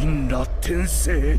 金羅天聖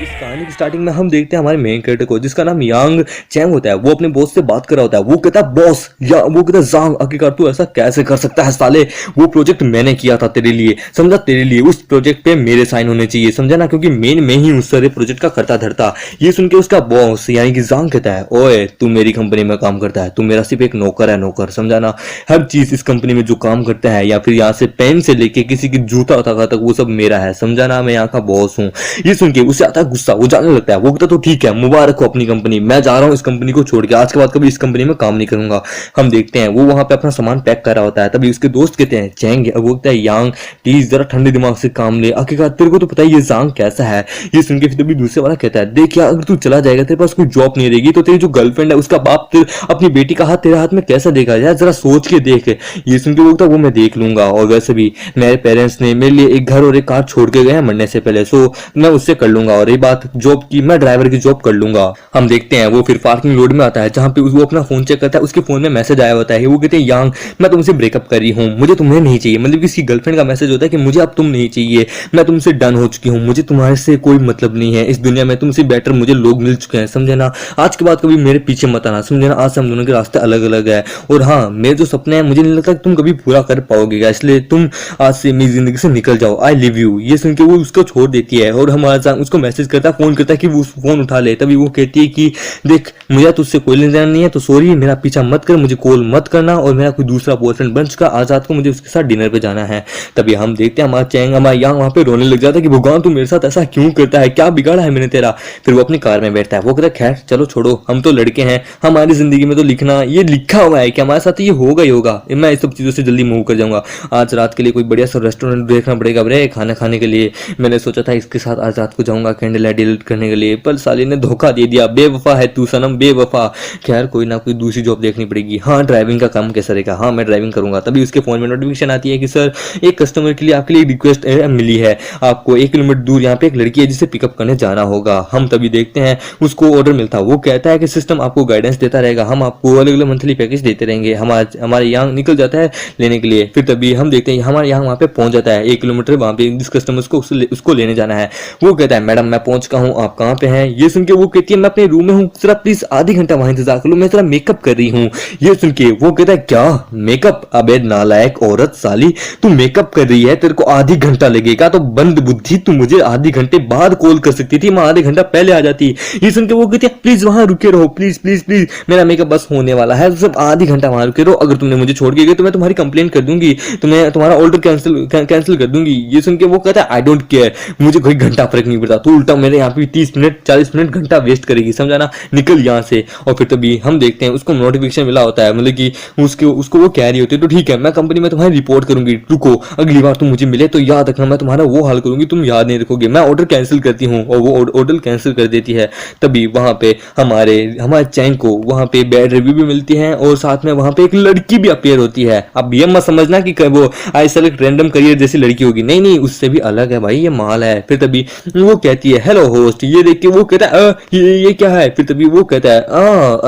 इस कहानी की स्टार्टिंग में हम देखते हैं हमारे मेन कैरेक्टर को जिसका नाम यांग चैंग होता है। वो अपने बॉस से बात कर रहा होता है। वो कहता है बॉस या वो कहता है जांग आखिरकार तू ऐसा कैसे कर सकता है साले, वो प्रोजेक्ट मैंने किया था तेरे लिए, समझा, तेरे लिए उस प्रोजेक्ट पे मेरे साइन होने चाहिए, समझा ना, क्योंकि मेन में ही उस सारे प्रोजेक्ट का करता धरता। ये सुन के उसका बॉस यानी कि जांग कहता है ओए तू मेरी कंपनी में काम करता है, तू मेरा सिर्फ एक नौकर है, नौकर, समझा ना। हर चीज इस कंपनी में जो काम करता है या फिर यहाँ से पेन से लेके किसी की जूता तक वो सब मेरा है, समझा ना, मैं यहाँ का बॉस हूँ। ये सुन के उसे आता है गुस्सा, वो जाने लगता है। वो कहता तो ठीक है मुबारक हो अपनी कंपनी, मैं जा रहा हूँ इस कंपनी को छोड़ के, आज के बाद कभी इस कंपनी में काम नहीं करूंगा। हम देखते हैं वो वहां पे अपना सामान पैक कर रहा होता है। तभी उसके दोस्त कहते हैं चैंग, वो कहता है यांग प्लीज जरा ठंडे दिमाग से काम ले, आखिरकार तेरे को तो पता है ये जांग कैसा है। ये सुन के फिर तभी दूसरे वाला कहता है देख यार अगर तू चला जाएगा तेरे पास कोई जॉब नहीं रहेगी तो तेरी जो गर्लफ्रेंड है उसका बाप अपनी बेटी का हाथ तेरे हाथ में कैसा देगा यार, जरा सोच के देख। ये सुन के वो कहता वो मैं देख लूंगा, और वैसे भी मेरे पेरेंट्स ने मेरे लिए एक घर और एक कार छोड़ के गए हैं मरने से पहले, सो मैं उससे कर लूंगा। और ये बात जॉब की, मैं ड्राइवर की जॉब कर लूंगा। हम देखते हैं वो फिर पार्किंग रोड में आता है जहां पे वो अपना फोन चेक करता है। उसके फोन में मैसेज आया होता है। वो कहते हैं यांग मैं तुमसे ब्रेकअप कर रही हूँ, मुझे तुम्हें नहीं चाहिए, मतलब किसी गर्लफ्रेंड का मैसेज होता है कि मुझे अब तुम नहीं चाहिए, मैं तुमसे डन हो चुकी हूँ, मुझे तुम्हारे से कोई मतलब नहीं है, इस दुनिया में तुमसे बेटर मुझे लोग मिल चुके हैं, समझे ना, आज के बाद कभी मेरे पीछे मत आना, समझे ना, आज से हम दोनों के रास्ते अलग अलग है। और हाँ मेरे जो सपने हैं मुझे नहीं लगता कि तुम कभी पूरा कर पाओगे, इसलिए तुम आज से मेरी जिंदगी से निकल जाओ, आई लिव यू। ये सुन के वो उसको छोड़ देती है और हमारा उसको मैसेज करता है, फोन करता है कि वो फोन उठा ले। तभी वो कहती है कि देख मुझे तुझसे कोई लेना देना नहीं है, तो सॉरी, मेरा पीछा मत कर, मुझे कॉल मत करना, और मेरा कोई दूसरा बॉयफ्रेंड बन चुका, आज रात को मुझे उसके साथ डिनर पे जाना है। तभी हम देखते हैं हमारा चैंग हमारा यांग वहां पे रोने लग जाता है कि भगवान तू मेरे साथ ऐसा क्यों करता है, क्या बिगाड़ा है मैंने तेरा। फिर वो अपनी कार में बैठता है। वो कहता है खैर चलो छोड़ो, हम तो लड़के हैं, हमारी जिंदगी में तो लिखना ये लिखा हुआ है कि हमारे साथ ये होगा ही होगा, मैं इस सब चीजों से जल्दी मूव कर जाऊंगा। आज रात के लिए कोई बढ़िया सा रेस्टोरेंट देखना पड़ेगा बरे खाना खाने के लिए। मैंने सोचा था इसके साथ आज रात को जाऊंगा कैंडल लाइट डिलीट करने के लिए, पर साली ने धोखा दे दिया, बेवफा है तू सनम, बेवफा। खैर कोई ना कोई दूसरी जॉब देखनी पड़ेगी। हाँ ड्राइविंग का काम कैसा रहेगा, हाँ मैं ड्राइविंग करूंगा। तभी उसके फोन में नोटिफिकेशन आती है कि सर एक कस्टमर के लिए आपके लिए रिक्वेस्ट मिली है, आपको 1 किलोमीटर दूर यहाँ पे एक लड़की है जिसे पिकअप करने जाना होगा। हम तभी देखते हैं उसको ऑर्डर मिलता है। वो कहता है कि सिस्टम आपको गाइडेंस देता रहेगा, हम आपको अलग अलग मंथली पैकेज देते रहेंगे। हमारे यहाँ निकल जाता है लेने के लिए। फिर तभी हम देखते हैं हमारे यहाँ वहाँ पे पहुंच जाता है 1 किलोमीटर, वहाँ पे जिस कस्टमर को उसको लेने जाना है। वो कहता है मैडम मैं पहुंच चुका हूँ, आप कहाँ पे हैं। ये सुन के वो कहती है मैं अपने रूम में हूँ, जरा प्लीज आधी घंटा वहां इंतजार कर लो, मैं जरा मेकअप कर रही हूँ। ये सुन के वो कहता है क्या मेकअप, अबे नालायक औरत साली, तू मेकअप कर रही है, तेरे को आधी घंटा लगेगा तो बंद बुद्धि, तू मुझे आधी घंटे बाद कॉल कर सकती थी, मैं आधे घंटा पहले आ जाती। ये सुन के वो कहती है प्लीज वहां रुके रहो, प्लीज प्लीज प्लीज, मेरा मेकअप बस होने वाला है, सब आधी घंटा वहां रुके रहो, अगर तुमने मुझे छोड़ के गए तो मैं तुम्हारी कंप्लेन कर दूंगी, तुम्हें तुम्हारा ऑर्डर कैंसिल कर दूंगी। ये सुन के वो कहता है आई डोंट केयर, मुझे कोई घंटा फर्क नहीं पड़ता, तू उल्टा मेरे यहाँ पे 30 मिनट 40 मिनट घंटा वेस्ट करेगी, समझा ना, निकल यहाँ से। और फिर तभी हम देखते हैं उसको नोटिफिकेशन मिला होता है, मतलब कि उसको वो कह रही होती है तो ठीक है मैं कंपनी में तुम्हारी रिपोर्ट करूंगी, रुको अगली बार तुम मुझे मिले तो याद रखना, मैं तुम्हारा वो हाल करूंगी तुम याद नहीं रखोगे, मैं ऑर्डर कैंसिल करती हूँ। और वो ऑर्डर कैंसिल कर देती है। तभी वहां पे हमारे चैंग को वहां पे बैड रिव्यू भी मिलती है और साथ में वहां पे एक लड़की भी अपीयर होती है। अब ये मत समझना कि वो आई सेलेक्ट रैंडम करियर जैसी लड़की होगी, नहीं नहीं, उससे भी अलग है भाई, ये माल है। फिर तभी वो कहती है हेलो होस्ट, ये देख के वो कहता है ये क्या है। फिर तभी वो कहता है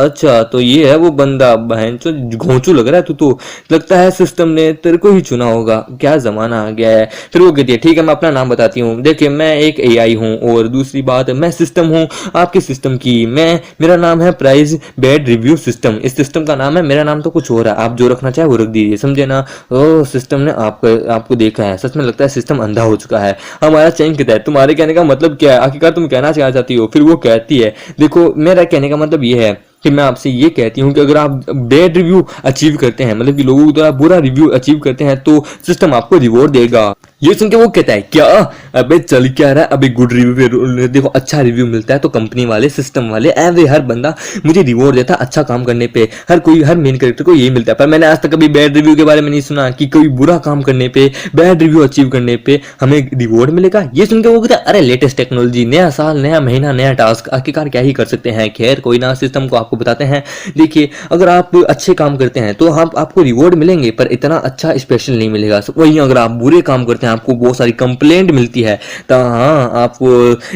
अच्छा तो ये है वो बंदा, बहन चो घोंचू लग रहा है, तू तो लगता है सिस्टम ने तेरे को ही चुना होगा, क्या जमाना आ गया है। फिर वो कहती है ठीक है मैं अपना नाम बताती हूँ, देखिए मैं एक एआई हूँ, और दूसरी बात मैं सिस्टम हूँ आपके सिस्टम की, मेरा नाम है प्राइस बैड रिव्यू सिस्टम, इस सिस्टम का नाम है, मेरा नाम तो कुछ और है, आप जो रखना चाहे वो रख दीजिए, समझे ना। ओ सिस्टम ने आपको देखा है, सच में लगता है सिस्टम अंधा हो चुका है। हमारा चैंग कहता है तुम्हारे कहने का मतलब क्या है, आखिरकार तुम कहना चाहती हो। फिर वो कहती है देखो मेरा कहने का मतलब ये है कि मैं आपसे ये कहती हूँ कि अगर आप बैड रिव्यू अचीव करते हैं, मतलब कि लोगों को बुरा रिव्यू अचीव करते हैं तो सिस्टम आपको रिवॉर्ड देगा। ये सुन के वो कहता है क्या, अबे चल क्या रहा है, अबे गुड रिव्यू देखो, अच्छा रिव्यू मिलता है तो कंपनी वाले सिस्टम वाले एवरी हर बंदा मुझे रिवॉर्ड देता है अच्छा काम करने पे, हर मेन कैरेक्टर को यही मिलता है। पर मैंने आज तक कभी बैड रिव्यू के बारे में नहीं सुना कि कोई बुरा काम करने पे, बैड रिव्यू अचीव करने पे हमें रिवॉर्ड मिलेगा। ये सुन के वो कहता है अरे लेटेस्ट टेक्नोलॉजी, नया साल नया महीना नया टास्क, आखिरकार क्या ही कर सकते हैं। खैर कोई ना, सिस्टम को आप आपको बताते हैं। देखिए, अगर आप अच्छे काम करते हैं तो हम आपको रिवॉर्ड मिलेंगे, पर इतना अच्छा स्पेशल नहीं मिलेगा। वहीं अगर आप बुरे काम करते हैं, आपको बहुत सारी कंप्लेंट मिलती है, तो हाँ, आपको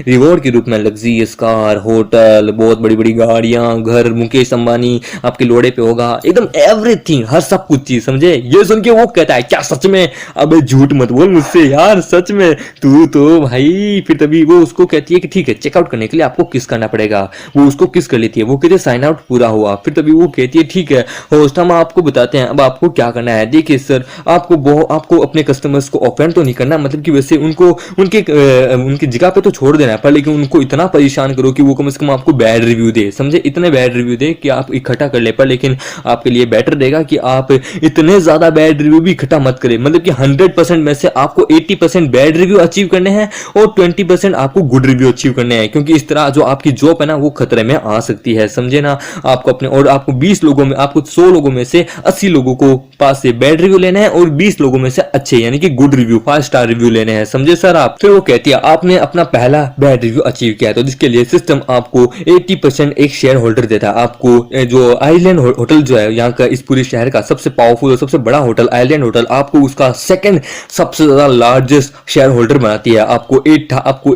रिवॉर्ड के रूप में लग्जरियस कार, होटल, बहुत बड़ी बड़ी गाड़ियां, घर, मुकेश अंबानी आपके लोड़े पे होगा, एकदम एवरीथिंग, हर सब कुछ चीज, समझे। ये सुन के वो कहता है, क्या सच में? अबे झूठ मत बोल मुझसे यार, सच में तू तो भाई। फिर तभी वो उसको कहती है कि ठीक है, चेकआउट करने के लिए आपको किस करना पड़ेगा। वो उसको किस कर लेती है, वो कहती है साइन आउट पूरा हुआ। फिर तभी वो कहती है ठीक है होस्ट, हम आपको बताते हैं अब आपको क्या करना है। देखिए सर, आपको अपने कस्टमर्स को ऑफेंड तो नहीं करना, मतलब कि वैसे उनको उनकी जगह पे तो छोड़ देना है, पर लेकिन उनको इतना परेशान करो कि वो कम से कम आपको बैड रिव्यू दे, समझे, इतने बैड रिव्यू दे कि आप इकट्ठा कर ले। पर लेकिन आपके लिए बेटर रहेगा कि आप इतने ज्यादा बैड रिव्यू भी इकट्ठा मत करें, मतलब कि 100% में से आपको 80% बैड रिव्यू अचीव करने हैं और 20% आपको गुड रिव्यू अचीव करने हैं, क्योंकि इस तरह जो आपकी जॉब है ना वो खतरे में आ सकती है, समझे ना। आपको अपने और आपको 20 लोगों में, आपको 100 लोगों में से 80 लोगों को पास से बैड रिव्यू लेने हैं और 20 लोगों में से अच्छे यानी कि गुड रिव्यू, 5 स्टार रिव्यू लेने हैं, समझे सर आप। फिर वो कहती है आपने अपना पहला बैड रिव्यू अचीव किया है, तो जिसके लिए सिस्टम आपको 80% एक शेयर होल्डर देता है। आपको जो आइलैंड होटल जो है यहाँ का, इस पूरे शहर का सबसे पावरफुल और सबसे बड़ा होटल आइलैंड होटल, आपको उसका सेकंड सबसे ज्यादा लार्जेस्ट शेयर होल्डर बनाती है। आपको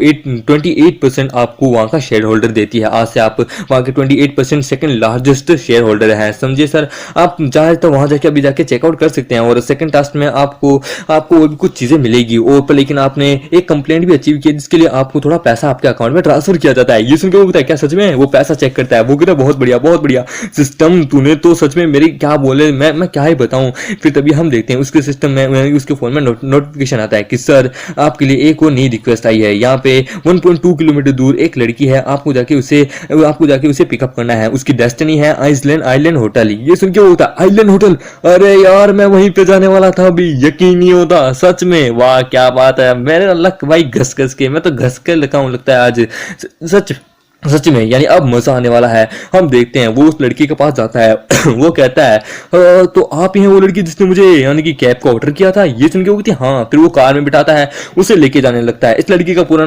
28% आपको वहां का शेयर होल्डर देती है। आज से आप वहां के 28% सेकंड लार्जेस्ट शेयर होल्डर है, समझे सर। आप चाहे तो वहां जाके अभी जाके चेकआउट कर सकते हैं, और सेकंड टास्क में आपको और भी कुछ चीजें मिलेगी। और पर लेकिन आपने एक कंप्लेंट भी अचीव की, जिसके लिए आपको थोड़ा पैसा आपके अकाउंट में ट्रांसफर किया जाता है। ये सुन के वो कहता है क्या सच में? वो पैसा चेक करता है, वो कहता है बहुत बढ़िया बहुत बढ़िया सिस्टम, तूने तो सच में मेरी क्या बोले, मैं क्या ही बताऊं। फिर तभी हम देखते हैं उसके सिस्टम में, उसके फोन में नोटिफिकेशन आता है कि सर आपके लिए एक और नई रिक्वेस्ट आई है। यहाँ पे 1.2 किलोमीटर दूर एक लड़की है, आपको जाके उसे पिकअप करना है। उसकी डेस्टिनी है आइलैंड होटल। ये सुन के वो होता आइलैंड होटल, अरे यार मैं वहीं पे जाने वाला था, अभी यकीन नहीं होता सच में। वाह क्या बात है, मेरे लक भाई घस घस के, मैं तो घस के लगा हूं लगता है आज, सच में, यानी अब मजा आने वाला है। हम देखते हैं वो उस लड़की के पास जाता है वो कहता है तो आप ही हैं वो लड़की जिसने मुझे यानी कि कैब का ऑर्डर किया था? ये सुन के वो कहती है हाँ। फिर वो कार में बिठाता है, उसे लेके जाने लगता है। इस लड़की का पूरा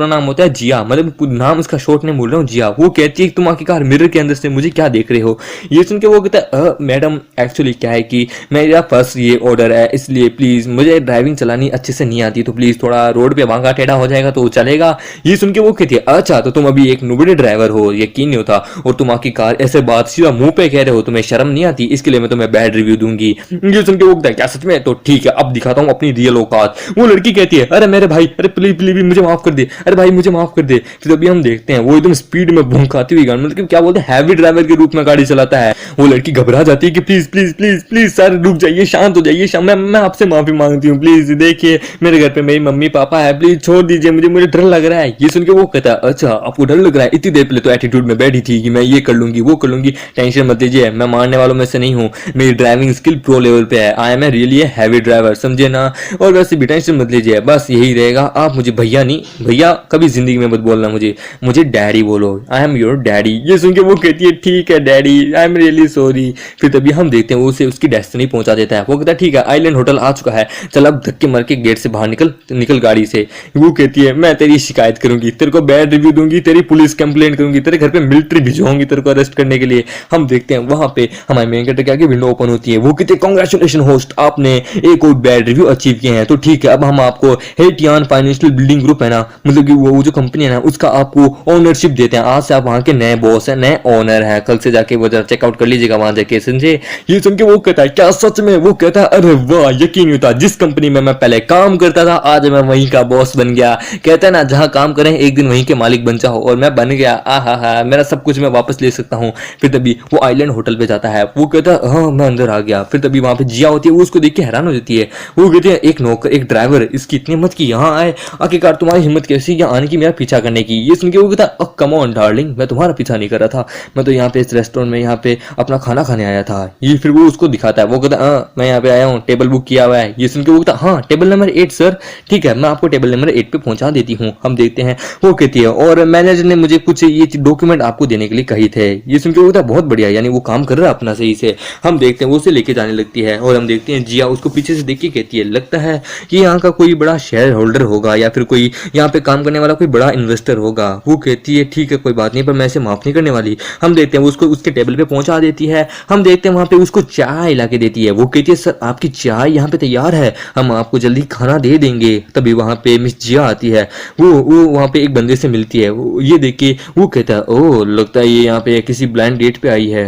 नाम होता है जिया, मतलब नाम इसका शॉर्ट नेम बोल रहा हूँ, जिया। वो कहती है तुम आखिरकार मिरर के अंदर से मुझे क्या देख रहे हो? ये सुन के वो कहता है मैडम एक्चुअली क्या है कि मेरा फर्स्ट ये ऑर्डर है, इसलिए प्लीज, मुझे ड्राइविंग चलानी अच्छे से नहीं आती, तो प्लीज थोड़ा रोड पे वांगा टेढ़ा हो जाएगा तो चलेगा। ये सुन के वो कहती है अच्छा, तो तुम अभी एक नुबड़े ड्राइवर हो, यकीन नहीं होता, और तुम आखिरकार ऐसे बात सीधा मुंह पे कह रहे हो, तुम्हें शर्म नहीं आती, इसके लिए मैं तुम्हें बैड रिव्यू दूंगी। ये सुन के वो कहता है क्या सच में? तो ठीक है, अब दिखाता हूं अपनी रियल औकात। वो लड़की कहती है अरे मेरे भाई, अरे प्लीज प्लीज मुझे माफ कर दे, अरे भाई मुझे माफ कर दे। फिर अभी हम देखते हैं वो एकदम स्पीड में भौंकाती हुई, मतलब क्या बोलते हैं, हैवी ड्राइवर के रूप में गाड़ी चलाता है। वो लड़की घबरा जाती है कि please please please please sir रुक जाइए, शांत हो जाइए, मैं आपसे माफी मांगती हूँ, प्लीज देखिए मेरे घर पे मेरी मम्मी पापा है, प्लीज छोड़ दीजिए, मुझे डर लग रहा है। ये सुन के वो कहता है अच्छा आपको डर लग रहा है? इतनी देर पहले तो एटीट्यूड में बैठी थी कि मैं ये कर लूंगी वो कर लूंगी, टेंशन मत लीजिए, मैं मारने वालों में से नहीं हूँ, मेरी ड्राइविंग स्किल प्रो लेवल पे है, I am a really heavy driver, समझे ना। और वैसे भी टेंशन मत लीजिए, बस यही रहेगा, आप मुझे भैया नहीं, भैया कभी जिंदगी में मत बोलना, मुझे डैडी बोलो, आई एम योर डैडी। ये सुन के वो कहती है ठीक है daddy, I am really sorry. फिर तभी हम देखते हैं वो उसे उसकी डेस्टिनी पहुंचा देता है। वो कहता है ठीक है आइलैंड होटल आ चुका है, चल अब धक्के मार के गेट से बाहर निकल गाड़ी से। वो कहती है मैं तेरी शिकायत करूंगी, तेरे को बैड रिव्यू दूंगी, तेरी पुलिस कंप्लेंट करूंगी, तेरे घर पे मिलिट्री भिजवाऊंगी तेरे को अरेस्ट करने के लिए। हम देखते हैं वहां पे हमारे मेन कैरेक्टर के आगे विंडो ओपन होती है। वो कहते हैं कांग्रेचुलेशन होस्ट, आपने एक और बैड रिव्यू अचीव किए हैं, तो ठीक है अब हम आपको हेटियान फाइनेंशियल बिल्डिंग ग्रुप है ना, मतलब कि वो जो कंपनी है ना, उसका आपको ओनरशिप देते हैं। आज से आप वहां के नए बॉस है, नए ओनर है, कल से जाके वो जरा चेकआउट कर लीजिएगा वहां जाके, समझे। ये सुन के वो कहता है क्या सच में? वो कहता है अरे वाह यकीन नहीं होता, जिस कंपनी में मैं पहले काम करता था आज मैं वहीं का बॉस बन गया। कहता है ना जहां काम करें एक दिन वहीं के मालिक बन जाओ, और मैं बन गया, आहा मेरा सब कुछ मैं वापस ले सकता हूँ। फिर तभी वो आइलैंड होटल पे जाता है। वो कहता है हाँ मैं अंदर आ गया। फिर तभी वहां पे जिया होती है, वो उसको देख के हैरान हो जाती है। वो कहती है एक नौकर, एक ड्राइवर, इसकी इतनी हिम्मत की यहाँ आए, आखिरकार तुम्हारी हिम्मत कैसी यहाँ आने की, मेरा पीछा करने की। ये सुन के वो कहता है कम ऑन डार्लिंग, मैं तुम्हारा पीछा नहीं कर रहा था, मैं तो यहाँ पे इस रेस्टोरेंट में यहाँ पे अपना खाना खाने आया था। ये फिर वो उसको दिखाता है। वो कहता है मैं यहाँ पे आया हूँ, टेबल बुक किया हुआ है। ये सुन के वो कहता है हाँ टेबल नंबर 8 सर, ठीक है मैं आपको टेबल नंबर 8 पे पहुंचा देती हूँ। हम देखते हैं वो कहती है और मैनेजर ने मुझे कुछ ये डॉक्यूमेंट आपको देने के लिए कही थे। ये सुन के वो कहता है बहुत बढ़िया, यानी वो काम कर रहा है अपना सही से। हम देखते हैं वो उसे लेके जाने लगती है और हम देखते हैं जिया उसको पीछे से देख के कहती है लगता है कि यहाँ का कोई बड़ा शेयर होल्डर होगा या फिर कोई यहाँ पे काम करने वाला कोई बड़ा इन्वेस्टर होगा। वो कहती है ठीक है कोई बात नहीं, पर मैं ऐसे माफ नहीं करने वाली। हम देखते हैं वो उसको उसके टेबल पे पहुंचा देती है। हम देखते हैं वहां पे उसको चाय ला के देती है। वो कहती है सर आपकी चाय यहाँ पे तैयार है, हम आपको जल्दी खाना दे देंगे। तभी वहां पे मिस जिया आती है। वो वहां पे एक बंदे से मिलती है। ये देख के वो कहता है ओह लगता है ये यहाँ पे किसी ब्लाइंड डेट पे आई है।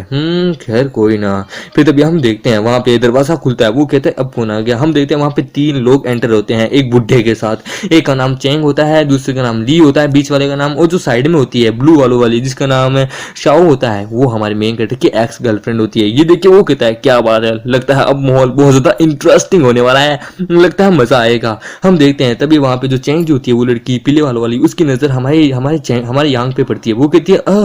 खैर कोई ना। फिर तभी हम देखते हैं वहां पे दरवाजा खुलता है। वो कहता है अब कौन आ गया। हम देखते हैं वहां पे 3 लोग एंटर होते हैं एक बुढ़े के साथ। एक का नाम चेंग होता है, दूसरे का नाम ली होता है, बीच वाले का नाम और जो साइड में होती है ब्लू वालों वाली जिसका नाम है शाओ होता है, वो हमारे मेन कैरेक्टर की एक्स गर्लफ्रेंड होती है। ये देख के वो कहता है क्या बात है, लगता है अब माहौल बहुत ज्यादा इंटरेस्टिंग होने वाला है, लगता है मजा आएगा। हम देखते हैं तभी वहां पे जो चेंग जो होती है वो लड़की पीले वालों वाली, उसकी नजर हमारे यांग पे पड़ती है। वो कहती है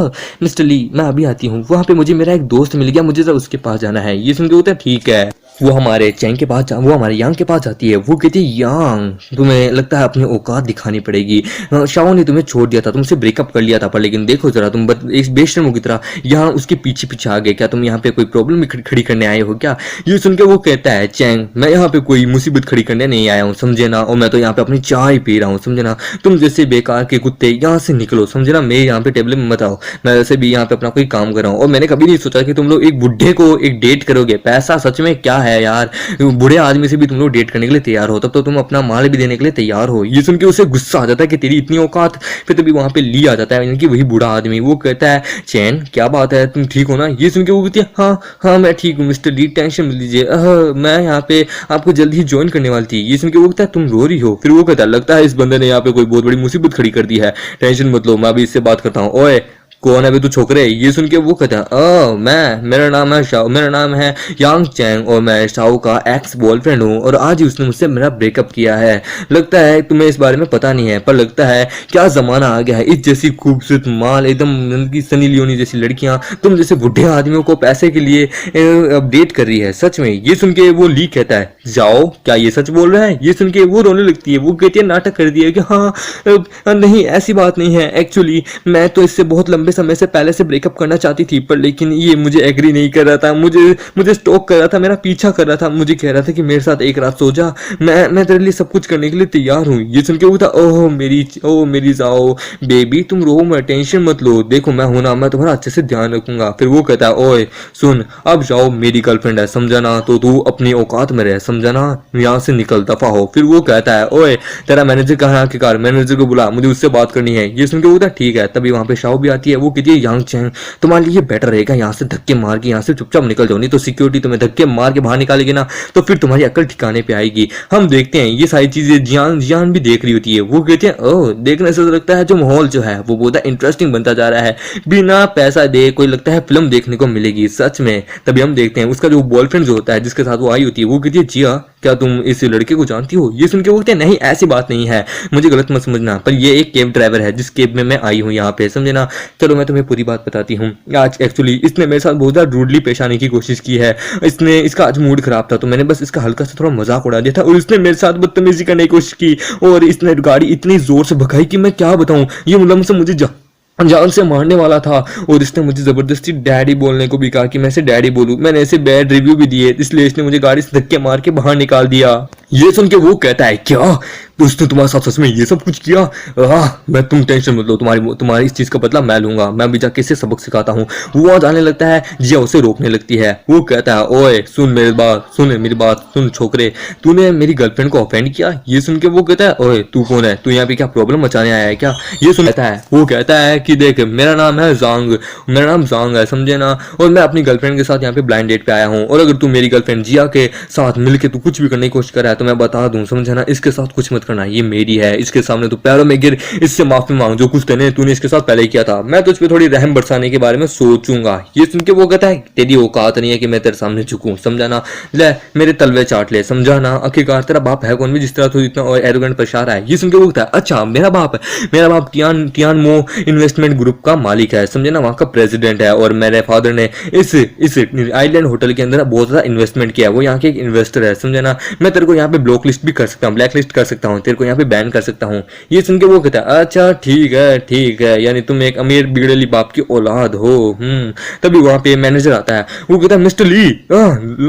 मिस्टर ली मैं अभी आती हूँ, वहां पे मुझे मेरा एक दोस्त मिल गया, मुझे जरा उसके पास जाना है। ये सुन के होता है ठीक है। वो हमारे चैंग के पास वो हमारे यांग के पास जाती है। वो कहती है यांग तुम्हें लगता है अपनी औकात दिखानी पड़ेगी, शाओ ने तुम्हें छोड़ दिया था, तुमसे ब्रेकअप कर लिया था, पर लेकिन देखो जरा तुम एक बेशर्मों की तरह यहाँ उसके पीछे पीछे आ गए, क्या तुम यहाँ पे कोई प्रॉब्लम खड़ी करने आए हो क्या। ये सुन के वो कहता है चैंग मैं यहाँ पे कोई मुसीबत खड़ी करने नहीं आया हूँ समझे ना, और मैं तो यहाँ पे अपनी चाय पी रहा हूँ समझे ना, तुम जैसे बेकार के कुत्ते यहाँ से निकलो समझे ना, मेरे यहाँ पे टेबल में मत आओ, मैं वैसे भी यहाँ पे अपना कोई काम कर रहा हूँ। और मैंने कभी नहीं सोचा कि तुम लोग एक बुढ़े को एक डेट करोगे, पैसा सच में क्या है यार, बूढ़े आदमी से भी तुम लोग डेट करने के लिए तैयार हो, तब तो तुम अपना माल भी देने के लिए तैयार हो। ये सुन के उसे गुस्सा आ जाता है कि तेरी इतनी औकात। फिर तभी वहां पे ली आ जाता है यानी कि वही बूढ़ा आदमी। वो कहता है चैन क्या बात है तुम ठीक हो ना। ये सुन के वो कहती है हाँ मैं ठीक हूँ मिस्टर ली, टेंशन मत लीजिए, मैं यहाँ पे आपको जल्दी ही ज्वाइन करने वाली थी। ये सुन के वो कहता है तुम रो रही हो। फिर वो कहता है लगता है इस बंदे ने यहाँ पे कोई बहुत बड़ी मुसीबत खड़ी कर दी है, टेंशन मत लो मैं अभी इससे बात करता हूँ। ओए कौन है अभी तू छोकरे। ये सुन के वो कहता है मेरा नाम है शाओ, मेरा नाम है यांग चैंग और मैं शाओ का एक्स बॉयफ्रेंड हूँ और आज ही उसने मुझसे मेरा ब्रेकअप किया है। लगता है तुम्हें इस बारे में पता नहीं है, पर लगता है क्या जमाना आ गया है, इस जैसी खूबसूरत माल एकदम सनी लियोनी जैसी लड़कियां तुम जैसे बुढ़े आदमियों को पैसे के लिए अपडेट कर रही है सच में। ये सुन के वो ली कहता है जाओ क्या ये सच बोल रहा है। ये सुन के वो रोने लगती है। वो कहती है नाटक कर दिया कि हाँ नहीं ऐसी बात नहीं है, एक्चुअली मैं तो इससे बहुत लंबे समय से पहले से ब्रेकअप करना चाहती थी, पर लेकिन ये मुझे एग्री नहीं कर रहा था, मुझे स्टॉक कर रहा था, मेरा पीछा कर रहा था, मुझे कह रहा था कि मेरे साथ एक रात सो जा, मैं तेरे लिए सब कुछ करने के लिए तैयार हूँ। ये सुन के वो था ओह मेरी जाओ बेबी तुम रो मत, टेंशन मत लो, देखो मैं हूं ना, मैं तुम्हारा अच्छे से ध्यान रखूंगा। फिर वो कहता है ओए सुन अब जाओ मेरी गर्लफ्रेंड है समझा ना, तो तू अपनी औकात में रह समझा ना, यहाँ से निकल दफा हो। फिर वो कहता है ओए तेरा मैनेजर कहाँ है, आखिरकार मैनेजर को बुला, मुझे उससे बात करनी है। ये सुन के वो था ठीक है। तभी वहां पे शाओ भी आती है। वो कहती है यांग चैंग तुम्हारे लिए बेटर रहेगा यहाँ से धक्के मार के यहाँ से चुपचाप निकल जाओ, नहीं तो सिक्योरिटी तुम्हें धक्के मार के बाहर निकालेगी ना तो फिर तुम्हारी अकल ठिकाने पे आएगी। हम देखते हैं ये सारी चीजें जियान भी देख रही होती है। वो कहते हैं ओह देखने से तो लगता है जो माहौल जो है वो बहुत इंटरेस्टिंग बनता जा रहा है, बिना पैसा दे कोई लगता है फिल्म देखने को मिलेगी सच में। तभी हम देखते हैं उसका जो बॉयफ्रेंड जो होता है जिसके साथ वो आई होती है, वो कहती है जिया क्या तुम इस लड़के को जानती हो। ये सुन के बोलते हैं नहीं ऐसी बात नहीं है, मुझे गलत मत समझना, पर ये एक कैब ड्राइवर है जिस कैब में मैं आई हूँ यहाँ पे समझे ना। चलो मैं तुम्हें पूरी बात बताती हूँ। आज एक्चुअली इसने मेरे साथ बहुत ज्यादा रूडली पेश आने की कोशिश की है, इसका आज मूड खराब था तो मैंने बस इसका हल्का सा थोड़ा मजाक उड़ा दिया था और इसने मेरे साथ बदतमीजी करने की कोशिश की और इसने गाड़ी इतनी जोर से भगाई कि मैं क्या बताऊं, ये मतलब से मुझे जान से मारने वाला था और इसने मुझे जबरदस्ती डैडी बोलने को भी कहा कि मैं इसे डैडी बोलूं। मैंने ऐसे बैड रिव्यू भी दिए इसलिए इसने मुझे गाड़ी से धक्के मार के बाहर निकाल दिया। ये सुन के वो कहता है क्या उसने तुम्हारे साथ सच में ये सब कुछ किया। मैं तुम टेंशन मत लो, तुम्हारी इस चीज का बदला मैं लूंगा, मैं भी जाके इसे सबक सिखाता हूँ। वो वहां जाने लगता है, जिया उसे रोकने लगती है। वो कहता है ओए सुन मेरी बात सुन छोकरे, तूने मेरी गर्लफ्रेंड को ऑफेंड किया। ये सुन के वो कहता है ओए तू कौन है, तू यहाँ पे क्या प्रॉब्लम मचाने आया है क्या। ये सुन कहता है, वो कहता है कि देख मेरा नाम जांग है समझे ना, और मैं अपनी गर्लफ्रेंड के साथ यहाँ पे ब्लाइंड डेट पे आया हूँ, और अगर तू मेरी गर्लफ्रेंड जिया के साथ मिलके तू कुछ भी करने की कोशिश कर रहा है तो मैं बता दूं समझे ना, इसके साथ कुछ मत करना, ये मेरी है, इसके सामने तू पैरों में गिर, इससे माफी मांग, जो कुछ तूने इसके साथ पहले किया था, मैं तुझ पे थोड़ी रहम बरसाने के बारे में सोचूंगा। ये सुन के वो कहता है तेरी औकात नहीं है कि मैं तेरे सामने झुकूं समझा ना, ले मेरे तलवे चाट ले समझा ना, आखिरकार तेरा बाप है कौन भी जिस तरह तू इतना एरोगेंट पेशा रहा है। ये सुन के वो कहता है अच्छा मेरा बाप टियान मो इन्वेस्टमेंट ग्रुप का मालिक है समझे ना, वहां का प्रेसिडेंट है, और मेरे फादर ने इस आइलैंड होटल के अंदर बहुत ज्यादा इन्वेस्टमेंट किया है, वो यहाँ के एक इन्वेस्टर है समझे ना, मैं तेरे को यहाँ पे ब्लॉक लिस्ट भी कर सकता हूँ, ब्लैक लिस्ट कर सकता हूँ, हूँ, तेरे को यहाँ पे बैन कर सकता हूँ। ये सुन के वो कहता है अच्छा ठीक है, यानी तुम एक अमीर बिगड़ेली बाप की औलाद हो। तभी वहाँ पे मैनेजर आता है, वो कहता है मिस्टर ली,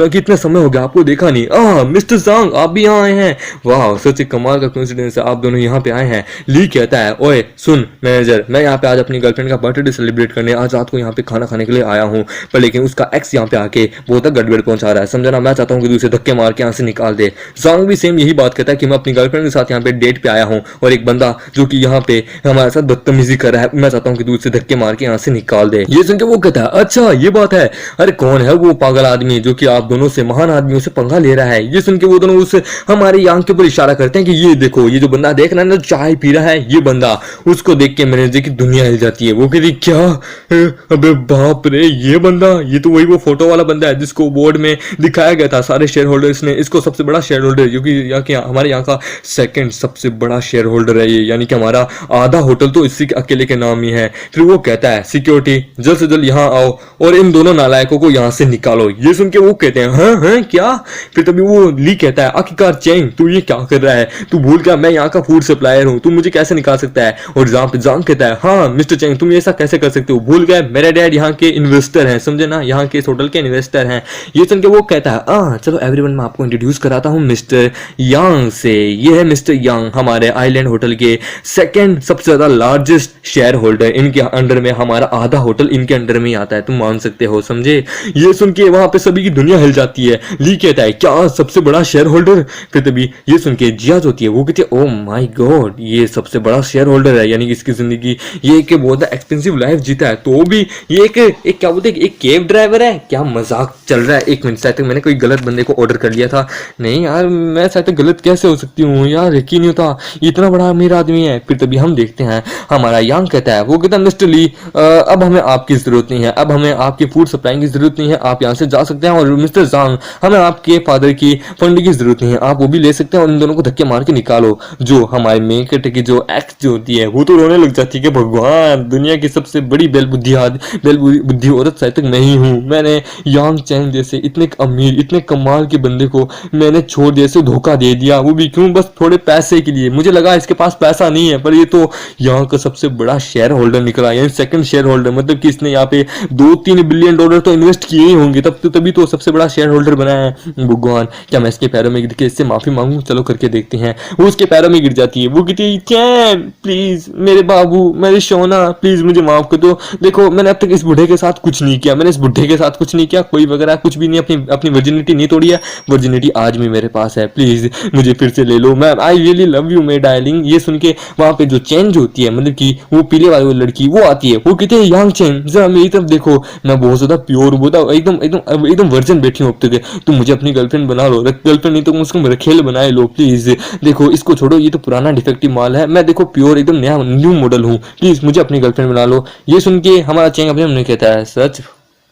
कितना समय हो गया आपको देखा नहीं। मिस्टर सांग आप भी यहाँ आए हैं, वाह सच एक कमाल का कोइंसिडेंस है, आप दोनों यहाँ पे आए हैं। ली कहता है ओए सुन मैनेजर, मैं यहाँ पे आज अपनी गर्लफ्रेंड का बर्थडे सेलिब्रेट करने आज रात को यहाँ पे खाना खाने के लिए आया हूँ, पर लेकिन उसका एक्स यहाँ पे आके बहुत गड़बड़ पहुंचा रहा है, समझा ना। मैं चाहता हूँ कि दूसरे धक्के मार के यहाँ से निकाल दे। सांग भी सेम यही बात कहता है कि मैं अपनी गर्लफ्रेंड के साथ यहाँ पे डेट पे आया हूँ और एक बंदा जो कि यहाँ पे हमारे साथ बदतमीजी कर रहा है, मैं चाहता हूँ कि दूसरे धक्के मार के यहाँ से निकाल दे। ये सुन के वो कहता है अच्छा ये बात है, अरे कौन है वो पागल आदमी जो कि आप दोनों से महान आदमियों से पंगा ले रहा है। ये सुन के वो दोनों उस हमारे आंख के ऊपर इशारा करते हैं कि ये देखो ये जो बंदा देख रहा है ना चाय पी रहा है, ये बंदा, उसको देख के मैनेजर की दुनिया हिल जाती है। वो कहती क्या, अबे बाप रे ये बंदा, ये तो वही वो फोटो वाला बंदा है जिसको बोर्ड में दिखाया गया था सारे शेयर होल्डर्स ने, इसको सबसे बड़ा शेयर होल्डर क्योंकि यहाँ के हमारे यहाँ का सेकंड सबसे बड़ा शेयर होल्डर है ये, यानी कि हमारा आधा होटल तो इसी के अकेले के नाम ही है। फिर वो कहता है सिक्योरिटी जल्द से जल्द यहाँ आओ और इन दोनों नालायकों को यहाँ से निकालो। ये सुन के वो कहते हैं हाँ क्या। फिर तभी वो ली कहता है आखिरकार चेंग तू ये क्या कर रहा है, तू भूल गया मैं यहाँ का फूड सप्लायर हूँ, तू मुझे कैसे निकाल सकता है। और जांग कहता है हाँ मिस्टर चेंग तुम ऐसा कैसे कर सकते हो, भूल गए मेरे डैड यहाँ के इन्वेस्टर हैं, समझे ना, यहाँ के इस होटल के इन्वेस्टर हैं। ये सुन के वो कहता है चलो एवरीवन मैं आपको इंट्रोड्यूस कराता हूँ मिस्टर यांग से, ये है मिस्टर यांग हमारे आइलैंड होटल के सेकंड सबसे ज्यादा लार्जेस्ट शेयर होल्डर, इनके अंडर में हमारा आधा होटल इनके अंडर में ही आता है, तुम मान सकते हो, समझे। ये सुन के वहां पे सभी की दुनिया हिल जाती है। ली कहता है क्या सबसे बड़ा शेयर होल्डर। फिर तभी ये सुन के जिया जो होती है वो कहती है ओ माय गॉड ये सबसे बड़ा शेयर होल्डर है, यानी कि इसकी जिंदगी ये एक बहुत एक्सपेंसिव लाइफ जीता है, तो भी ये एक क्या बोलते हैं एक केब ड्राइवर है, क्या मजाक चल रहा है। एक मिनट शायद मैंने कोई गलत बंदे को ऑर्डर कर लिया था, नहीं यार मैं शायद गलत कैसे हो सकती हूँ यार, यकीन नहीं होता इतना बड़ा अमीर आदमी है। फिर तभी हम देखते हैं हमारा यांग कहता है, वो कहता है मिस्टर ली अब हमें आपकी जरूरत नहीं है, अब हमें आपकी फूड सप्लाई की जरूरत नहीं है, आप यहाँ से जा सकते हैं। और मिस्टर जांग हमें आपके फादर की फंडिंग की जरूरत नहीं है, आप वो भी ले सकते हैं और इन दोनों को धक्के मार के निकालो। जो हमारे मेन कैरेक्टर की जो एक्स जो होती है वो तो रोने लग जाती है कि भगवान दुनिया की सबसे बड़ी बेलबुद्धि औरत शायद तक मैं ही हूँ, मैंने यांग चैंग जैसे इतने अमीर इतने कमाल के बंदे को मैंने छोड़ दिया, धोखा दे दिया, वो भी क्यों, बस थोड़े पैसे के लिए। मुझे लगा इसके पास पैसा नहीं है पर ये तो यहाँ का सबसे बड़ा शेयर होल्डर निकला, यानी सेकंड शेयर होल्डर, मतलब कि इसने यहाँ पे $2-3 बिलियन तो इन्वेस्ट किए ही होंगे, तभी तो सबसे बड़ा शेयर होल्डर बना है। भगवान क्या मैं इसके पैरों में गिर के इससे माफी मांगू, चलो करके देखते हैं। वो उसके पैरों में गिर जाती है, वो कहती है चैन प्लीज मेरे बाबू मेरे सोना प्लीज मुझे माफ कर दो, देखो मैंने अब तक इस बुढ़े के साथ कुछ नहीं किया, मैंने इस बुढ़े के साथ कुछ नहीं किया, कोई वगैरह कुछ भी नहीं, अपनी वर्जिनिटी नहीं तोड़ी है, वर्जिनिटी आज भी मेरे पास है, प्लीज मुझे फिर से ले लो, मैं I really love you may darling. ये सुन के वहां पे जो चैन जो होती है, मतलब कि वो पीले वाली वो लड़की वो आती है, वो कहती है यांग चैन जरा मेरी तरफ देखो, मैं बहुत ज्यादा प्योर हूँ, एकदम वर्जन बैठी हूँ अब तक, तुम मुझे अपनी गर्लफ्रेंड बना लो, गर्लफ्रेंड नहीं तो उसको रखेल बनाए लो प्लीज, देखो इसको छोड़ो ये तो पुराना डिफेक्टिव माल है, मैं देखो प्योर एकदम नया न्यू मॉडल हूँ, प्लीज मुझे अपनी गर्लफ्रेंड बना लो। ये सुन के हमारा चैंग अपने हमने कहता है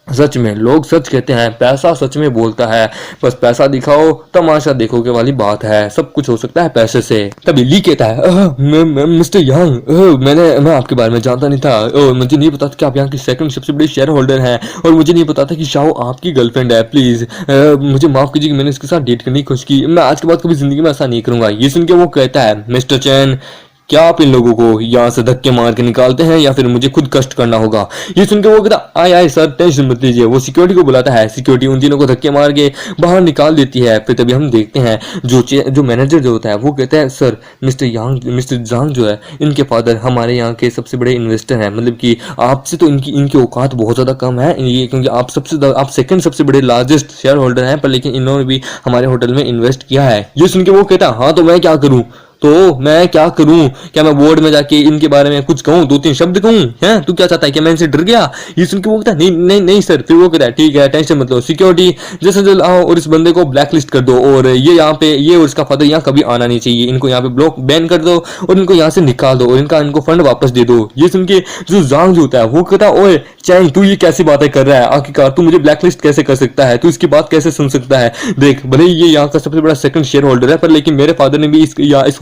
सच में लोग सच कहते हैं, पैसा सच में बोलता है, बस पैसा दिखाओ तमाशा देखो के वाली बात है, सब कुछ हो सकता है पैसे से। तभी ली कहता है मिस्टर यांग मैं आपके बारे में जानता नहीं था, मुझे नहीं पता था कि आप यहाँ की सेकंड सबसे बड़ी शेयर होल्डर हैं, और मुझे नहीं पता था कि शाओ आपकी गर्लफ्रेंड है, प्लीज मुझे माफ कीजिए कि मैंने इसके साथ डेट करने की कोशिश की, मैं आज के बाद कभी जिंदगी में ऐसा नहीं करूंगा। ये सुन के वो कहता है मिस्टर चैन क्या आप इन लोगों को यहाँ से धक्के मार के निकालते हैं या फिर मुझे खुद कष्ट करना होगा। ये सुन के वो कहता आए सर टेंशन मत लीजिए, वो सिक्योरिटी को बुलाता है, सिक्योरिटी उन तीनों को धक्के मार के बाहर निकाल देती है। फिर तभी हम देखते हैं जो मैनेजर जो होता है वो कहता है सर मिस्टर जांग जो है इनके फादर हमारे यहाँ के सबसे बड़े इन्वेस्टर हैं, मतलब कि आपसे तो इनकी औकात बहुत ज्यादा कम है, ये क्योंकि आप सेकंड सबसे बड़े लार्जेस्ट शेयर होल्डर हैं, पर लेकिन इन्होंने भी हमारे होटल में इन्वेस्ट किया है। ये सुन के वो कहता है हाँ तो मैं क्या करूँ, क्या मैं बोर्ड में जाके इनके बारे में कुछ कहूँ, 2-3 शब्द कहूँ, हैं तू क्या चाहता है कि मैं इनसे डर गया। ये सुन के वो कहता है नहीं सर। फिर वो कहता है ठीक है टेंशन मत लो, सिक्योरिटी जैसे जल्द आओ और इस बंदे को ब्लैक लिस्ट कर दो, और ये यहाँ पे ये और इसका फादर यहाँ कभी आना नहीं चाहिए, इनको यहाँ पे ब्लॉक बैन कर दो और इनको यहाँ से निकाल दो और इनको फंड वापस दे दो। ये सुन के जो जांग जो होता है वो कहता है ओए चैंग तू ये कैसी बातें कर रहा है, आखिरकार तू मुझे ब्लैक लिस्ट कैसे कर सकता है, तू इसकी बात कैसे सुन सकता है, देख भले ही ये यहाँ का सबसे बड़ा सेकंड शेयर होल्डर है पर लेकिन मेरे फादर ने भी इस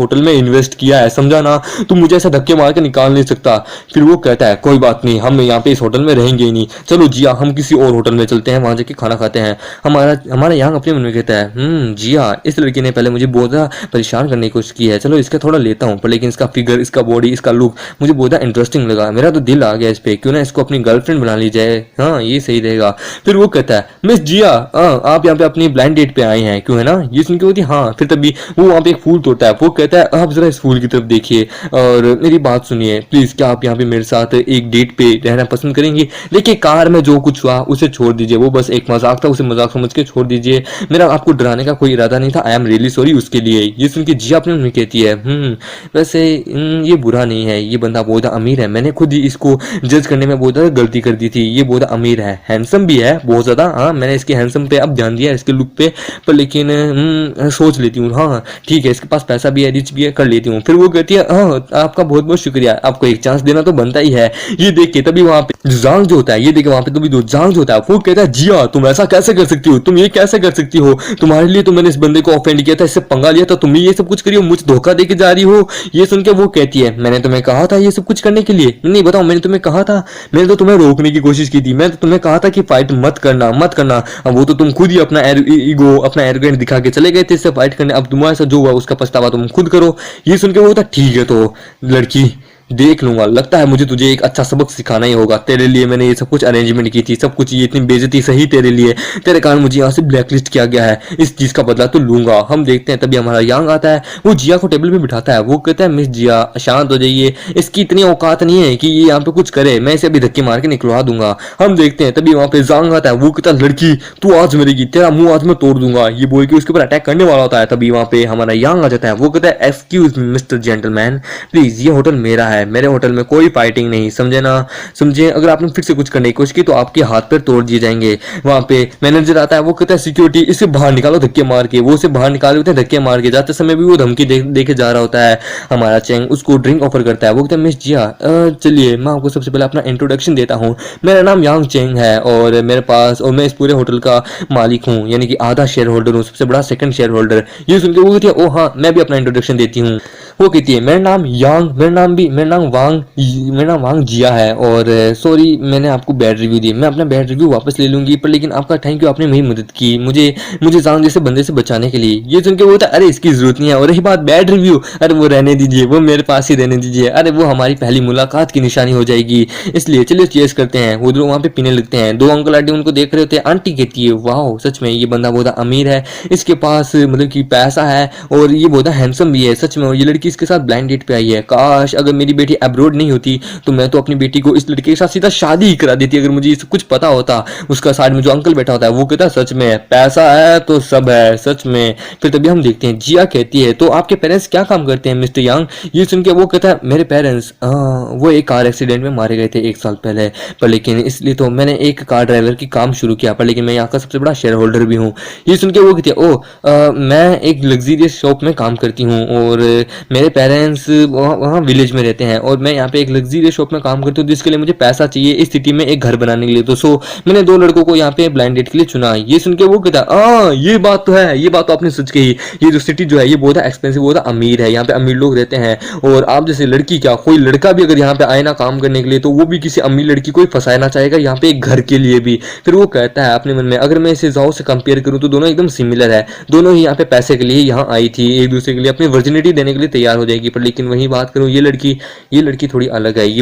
होटल में इन्वेस्ट किया है, समझा ना, तुम मुझे ऐसा धक्के मार के निकाल नहीं सकता। फिर वो कहता है कोई बात नहीं, हम यहाँ पे इस होटल में रहेंगे ही नहीं, चलो जिया हम किसी और होटल में चलते हैं, वहां जाके खाना खाते हैं। हमारा हमारा यांग अपने मन में कहता है जिया, इस लड़की ने पहले मुझे बहुत ज़्यादा परेशान करने की कोशिश की है, चलो इसका थोड़ा लेता हूँ, पर लेकिन इसका फिगर, इसका बॉडी, इसका लुक मुझे बहुत ज़्यादा इंटरेस्टिंग लगा, मेरा तो दिल आ गया इस पे, क्यों ना इसको अपनी गर्लफ्रेंड बना ली जाए, हाँ ये सही रहेगा। फिर वो कहता है मिस जिया, आप यहाँ पे अपनी ब्लाइंड डेट पे आए हैं, क्यों है ना, ये सुन के होती हाँ। फिर तभी वो वहाँ पे एक फूल तोड़ता है, वो कहता है आप जरा इस फूल की तरफ देखिए और मेरी बात सुनिए प्लीज, क्या आप यहाँ पे मेरे साथ एक डेट पे रहना पसंद करेंगी? देखिए कार में जो कुछ हुआ उसे छोड़ दीजिए, वो बस एक मजाक था, उसे मजाक समझ के छोड़ दीजिए, मेरा आपको डराने का कोई इरादा नहीं था, आई एम रियली सॉरी उसके लिए। ये सुन के जिया अपने में कहती है वैसे ये बुरा नहीं है, ये बंदा बहुत अमीर है, मैंने खुद ही इसको जज करने में बहुत ज़्यादा गलती कर दी थी, ये बहुत अमीर है, हैंडसम भी है बहुत ज़्यादा, हाँ मैंने इसके हैंडसम पे अब ध्यान दिया, इसके लुक पे, पर लेकिन सोच लेती हूँ, हाँ ठीक है इसके पास पैसा भी है, रिच भी है, कर लेती हूँ। फिर वो कहती है हाँ आपका बहुत बहुत शुक्रिया, आपको एक चांस देना तो बनता ही है। ये देख के तभी वहाँ पे जांग जो होता है, ये देखे वहाँ पे तभी जांग जो होता है, वो कहता है जिया तुम ऐसा कैसे कर सकती हो, तुम ये कैसे कर सकती हो, तुम्हारे लिए तो मैंने इस बंदे को ऑफेंड किया था, इससे पंगा लिया था, तुम ये सब कुछ करी हो, मुझे धोखा देके जा रही हो। ये सुन के वो कहती है मैंने तुम्हें कहा था ये सब कुछ करने के लिए, नहीं बताओ मैंने तुम्हें कहा था, मैंने तो तुम्हें रोकने की कोशिश की थी, मैं तो तुम्हें कहा था कि फाइट मत करना मत करना, अब वो तो तुम खुद ही अपना ईगो, अपना एरोगेंट दिखा के चले गए थे इससे फाइट करने, अब तुम्हारे साथ जो हुआ उसका पछतावा तुम खुद करो। ये सुन के वो था ठीक है तो लड़की देख लूंगा, लगता है मुझे तुझे एक अच्छा सबक सिखाना ही होगा, तेरे लिए मैंने ये सब कुछ अरेंजमेंट की थी, सब कुछ ये इतनी बेइज्जती सही तेरे लिए, तेरे कारण मुझे यहाँ से ब्लैकलिस्ट किया गया है, इस चीज का बदला तो लूंगा। हम देखते हैं तभी हमारा यांग आता है, वो जिया को टेबल पे बिठाता है, वो कहता है मिस जिया शांत हो जाइए, इसकी इतनी औकात नहीं है कि ये यहाँ पे कुछ करे, मैं इसे अभी धक्के मार के निकलवा दूंगा। हम देखते हैं तभी वहाँ पे जांग आता है, वो कहता है लड़की तू आज मरेगी, तेरा मुंह आज मैं तोड़ दूंगा, ये बोल के उसके ऊपर अटैक करने वाला होता है। तभी वहाँ पे हमारा यांग आ जाता है, वो कहता है excuse me mister gentleman, please ये होटल मेरा है, मेरे होटल में कोई फाइटिंग नहीं, समझे ना, समझे, अगर आपने फिर से कुछ करने की कोशिश की तो आपके हाथ पैर तोड़ दिए जाएंगे। वहां पे मैनेजर आता है, वो कहता है सिक्योरिटी इसे बाहर निकालो धक्के मार के, वो उसे बाहर निकाले होते हैं धक्के मार के, जाते समय भी वो धमकी देके जा रहा होता है। हमारा चेंग उसको ड्रिंक ऑफर करता है, वो कहता है मिस जिया चलिए मैं आपको सबसे पहले अपना इंट्रोडक्शन देता हूँ, मेरा नाम यांग चेंग है और मेरे पास, और मैं इस पूरे होटल का मालिक हूँ, यानी कि आधा शेयर होल्डर हूँ, सबसे बड़ा सेकंड शेयर होल्डर। ये सुनकर वो कहती है ओ हाँ मैं भी अपना इंट्रोडक्शन देती हूँ। वो कहती है मेरा नाम यांग, मेरा नाम वांग जिया है और सॉरी मैंने आपको बैड रिव्यू दी, मैं अपना बैड रिव्यू वापस ले लूंगी, पर लेकिन आपका थैंक यू, आपने मेरी मदद की, मुझे जांग जैसे बंदे से बचाने के लिए। ये सुन के वो था अरे इसकी जरूरत नहीं है, और रही बात बैड रिव्यू, अरे वो रहने दीजिए, वो मेरे पास ही रहने दीजिए, अरे वो हमारी पहली मुलाकात की निशानी हो जाएगी, इसलिए चलिए चेस करते हैं। वो दोनों वहाँ पे पीने लगते हैं, दो अंकल आंटी उनको देख रहे होते हैं। आंटी कहती है वाह सच में ये बंदा बहुत अमीर है, इसके पास मतलब कि पैसा है और ये बहुत हैंडसम भी है, सच में ये लड़की इसके साथ ब्लाइंड डेट पे आई है, काश अगर मेरी बेटी अब्रोड नहीं होती तो मैं तो अपनी बेटी को इस लड़के के साथ सीधा शादी ही करा देती, अगर मुझे ये सब कुछ पता होता। उसका साइड में जो अंकल बैठा होता है वो कहता है सच में पैसा है तो सब है, सच में। फिर तभी हम देखते हैं जिया कहती है तो आपके पेरेंट्स क्या काम करते हैं मिस्टर यांग? ये सुन के वो कहता है मेरे पेरेंट्स वो एक कार एक्सीडेंट में मारे गए थे 1 साल पहले, पर लेकिन इसलिए तो मैंने एक कार ड्राइवर की काम शुरू किया, पर लेकिन मैं यहाँ का सबसे बड़ा शेयर होल्डर भी हूँ। ये सुन के वो कहती है मैं एक लग्जरियस शॉप में काम करती हूँ और मेरे पेरेंट्स वहाँ विलेज में रहते हैं और मैं यहाँ पे एक लग्जरियस शॉप में काम करती हूँ, जिसके लिए मुझे पैसा चाहिए इस सिटी में एक घर बनाने के लिए, तो सो मैंने 2 लड़कों को यहाँ पे ब्लाइंड डेट के लिए चुना। ये सुन के वो कहता ये बात तो है, ये बात तो आपने सच कही, ये जो सिटी जो है ये बहुत एक्सपेंसिव, बहुत अमीर है, यहाँ पे अमीर लोग रहते हैं और आप जैसे लड़की क्या कोई लड़का भी अगर यहाँ पे आए ना काम करने के लिए तो वो भी किसी अमीर लड़की को ही फंसाना चाहेगा यहाँ पे एक घर के लिए भी। फिर वो कहता है अपने मन में अगर मैं इसे जाओ से कंपेयर करूँ तो दोनों एकदम सिमिलर है, दोनों ही यहाँ पे पैसे के लिए यहाँ आई थी, एक दूसरे के लिए अपनी वर्जिनिटी देने के लिए तैयार हो जाएगी, पर लेकिन वही बात करूँ ये लड़की थोड़ी अलग है, ये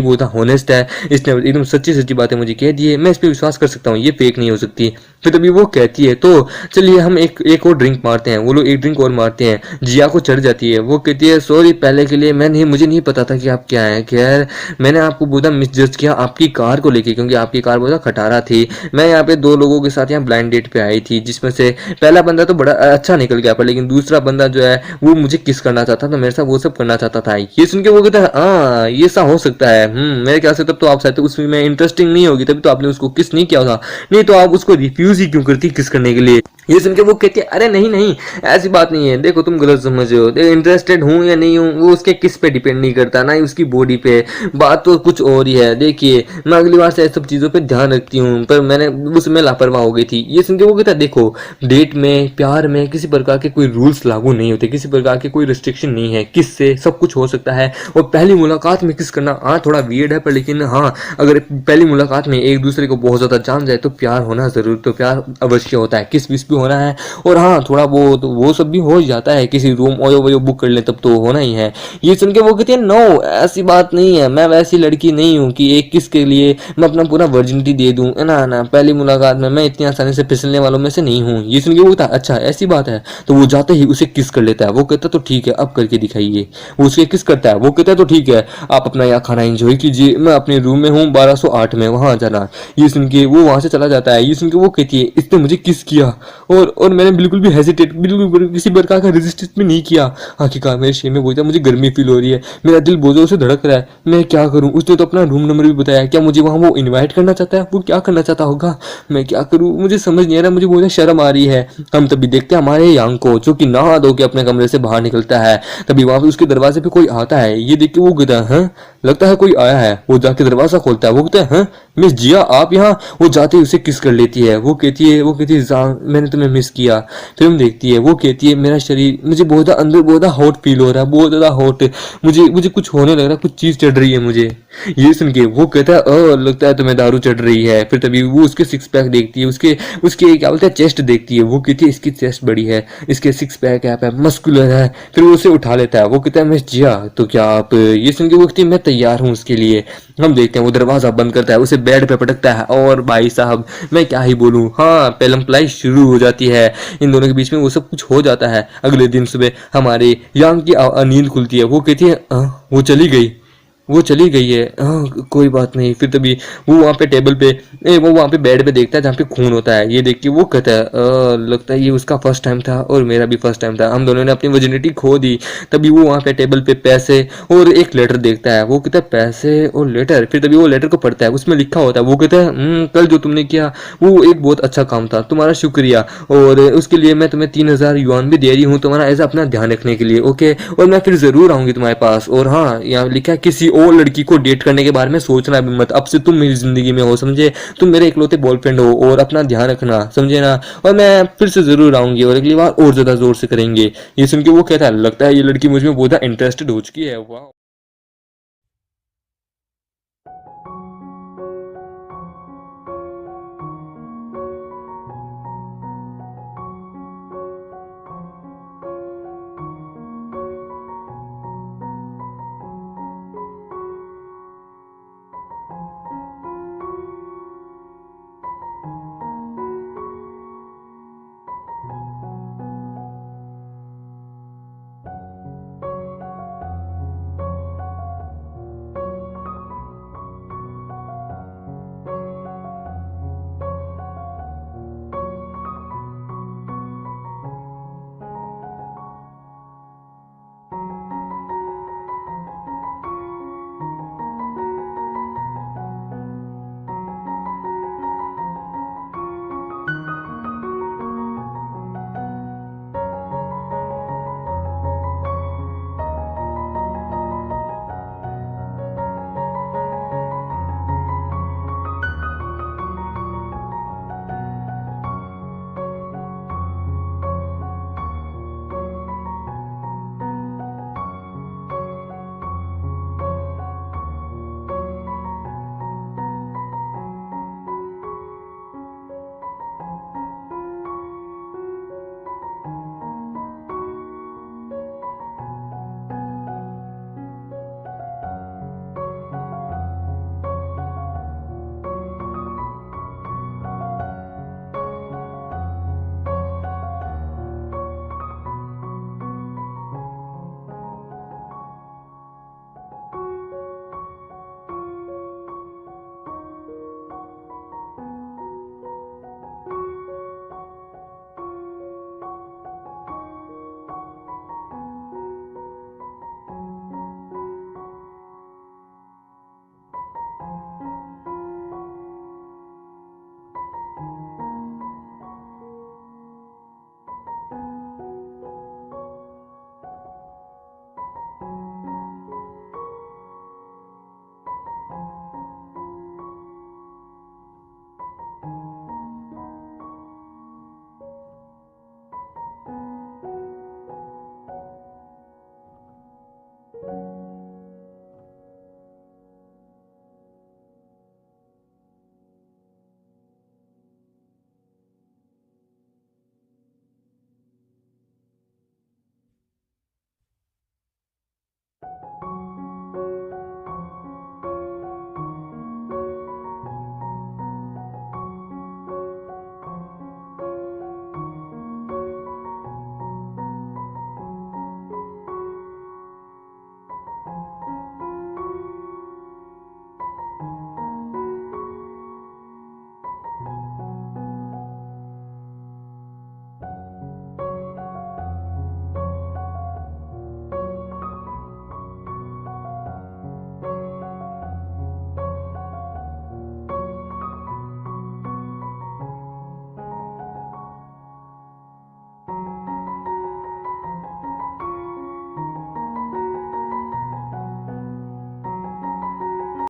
बहुत हॉनेस्ट है, इसने एकदम सच्ची बातें मुझे कह दी है, मैं इस पर विश्वास कर सकता हूँ, ये फेक नहीं हो सकती। फिर तभी वो कहती है तो चलिए हम एक और ड्रिंक मारते हैं। वो लोग एक ड्रिंक और मारते हैं, जिया को चढ़ जाती है, वो कहती है सॉरी पहले के लिए मुझे नहीं पता था कि आप क्या हैं, खैर मैंने आपको बहुत मिसजज किया आपकी कार को लेके, क्योंकि आपकी कार बहुत खटारा थी। मैं यहाँ पे 2 लोगों के साथ यहाँ ब्लाइंड डेट पे आई थी, जिसमें से पहला बंदा तो बड़ा अच्छा निकल गया, पर लेकिन दूसरा बंदा जो है वो मुझे किस करना चाहता था, मेरे साथ वो सब करना चाहता था। ये सुन के वो कहता है हाँ ये सा हो सकता है, मेरे ख्याल से तब तो आप शायद उसमें इंटरेस्टिंग नहीं होगी, तभी तो आपने उसको किस नहीं किया था, नहीं तो आप उसको रिफ्यूज ही क्यों करती किस करने के लिए। ये सुन के वो कहती है अरे नहीं नहीं ऐसी बात नहीं है, देखो तुम गलत समझ रहे हो, देखो इंटरेस्टेड हूँ या नहीं हूँ वो उसके किस पे डिपेंड नहीं करता, ना ही उसकी बॉडी पे, बात तो कुछ और ही है। देखिए मैं अगली बार से सब चीज़ों पे ध्यान रखती हूँ, पर मैंने उसमें लापरवाह हो गई थी। ये सुन के वो कहता है देखो डेट में प्यार में किसी प्रकार के कोई रूल्स लागू नहीं होते, किसी प्रकार के कोई रिस्ट्रिक्शन नहीं है, किस से सब कुछ हो सकता है। और पहली मुलाकात में किस करना हाँ थोड़ा वियर्ड है, पर लेकिन हाँ अगर पहली मुलाकात में एक दूसरे को बहुत ज़्यादा जान जाए तो प्यार होना ज़रूर, तो प्यार अवश्य होता है, किस विस भी होना है। और हाँ थोड़ा वो सब भी हो ही जाता है, किसी रूम ओयो वोयो बुक कर ले तब तो होना ही है। ये सुन के वो कहती है नो ऐसी बात नहीं है, मैं वैसी लड़की नहीं हूँ कि एक किस के लिए मैं अपना पूरा वर्जिनिटी दे दूँ, ना ना पहली मुलाकात में मैं इतनी आसानी से फिसलने वालों में से नहीं हूँ। ये सुन के वो कहता है अच्छा ऐसी बात है, तो वो जाते ही उसे किस कर लेता है। वो कहता तो ठीक है अब करके दिखाइए। वो उसके किस करता है, वो कहता है तो ठीक है आप अपना यहाँ खाना एंजॉय कीजिए, मैं अपने रूम में हूँ 1208 में, वहाँ जाना। ये सुन के वो वहाँ से चला जाता है। ये सुन के वो कहती है इसने मुझे किस किया और मैंने बिल्कुल भी हेजिटेट बिल्कुल किसी प्रकार का रेजिस्टेंस भी नहीं किया। आखिरकार मेरे शरीर में बोलता मुझे गर्मी फील हो रही है, मेरा दिल बहुत जोर से धड़क रहा है, मैं क्या करूं। उसने तो अपना रूम नंबर भी बताया, क्या मुझे वहाँ वो इनवाइट करना चाहता है, वो क्या करना चाहता होगा, मैं क्या करूं मुझे समझ नहीं आ रहा, मुझे बहुत शर्म आ रही है। हम तभी देखते हैं हमारे यांग को जो कि नहा धो के अपने कमरे से बाहर निकलता है। तभी वहां पे उसके दरवाजे पे कोई आता है। ये देख के वो कहता है हाँ लगता है कोई आया है। वो जाके दरवाजा खोलता है। वो कहता है हाँ मिस जिया आप यहाँ। वो जाते ही उसे किस कर लेती है। वो कहती है जान मैंने तुम्हें मिस किया। फिल्म देखती है। वो कहती है मेरा शरीर मुझे बहुत ज़्यादा अंदर बहुत ज़्यादा हॉट फील हो रहा है, बहुत ज़्यादा हॉट, मुझे कुछ होने लग रहा है, कुछ चीज़ चढ़ रही है मुझे। ये सुन के वो कहता है लगता है तुम्हें दारू चढ़ रही है। फिर तभी वो उसके सिक्स पैक देखती है, उसके उसके क्या बोलते हैं चेस्ट देखती है। वो कहती है इसकी चेस्ट बड़ी है, इसके सिक्स पैक है, मस्कुलर है। फिर वो उसे उठा लेता है। वो कहता है मिस जिया तो क्या आप। ये सुन के वो कहती है मैं तैयार हूँ उसके लिए। हम देखते हैं वो दरवाजा बंद करता है, उसे बेड पे पटकता है और भाई साहब मैं क्या ही बोलूँ, हाँ पेलम पलाई शुरू हो जाती है। इन दोनों के बीच में वो सब कुछ हो जाता है। अगले दिन सुबह हमारे यांग की नींद खुलती है। वो कहती है वो चली गई, वो चली गई है हाँ कोई बात नहीं। फिर तभी वो वहाँ पे टेबल पे वो वहाँ पे बेड पे देखता है जहाँ पे खून होता है। ये देख के वो कहता है लगता है ये उसका फर्स्ट टाइम था और मेरा भी फर्स्ट टाइम था, हम दोनों ने अपनी वर्जिनिटी खो दी। तभी वो वहाँ पे टेबल पे पैसे और एक लेटर देखता है। वो कहता है पैसे और लेटर। फिर तभी वो लेटर को पढ़ता है, उसमें लिखा होता है। वो कहता है कल जो तुमने किया वो एक बहुत अच्छा काम था, तुम्हारा शुक्रिया, और उसके लिए मैं तुम्हें 3000 युआन भी दे रही हूँ तुम्हारा ऐसा अपना ध्यान रखने के लिए, ओके। और मैं फिर जरूर आऊंगी तुम्हारे पास। और हाँ यहाँ लिखा है किसी और लड़की को डेट करने के बारे में सोचना भी मत, अब से तुम मेरी जिंदगी में हो, समझे, तुम मेरे इकलौते बॉयफ्रेंड हो और अपना ध्यान रखना, समझे ना। और मैं फिर से जरूर आऊंगी और अगली बार और ज्यादा जोर से करेंगे। ये सुन के वो कहता है लगता है ये लड़की मुझ में बहुत इंटरेस्टेड हो चुकी है। वाह।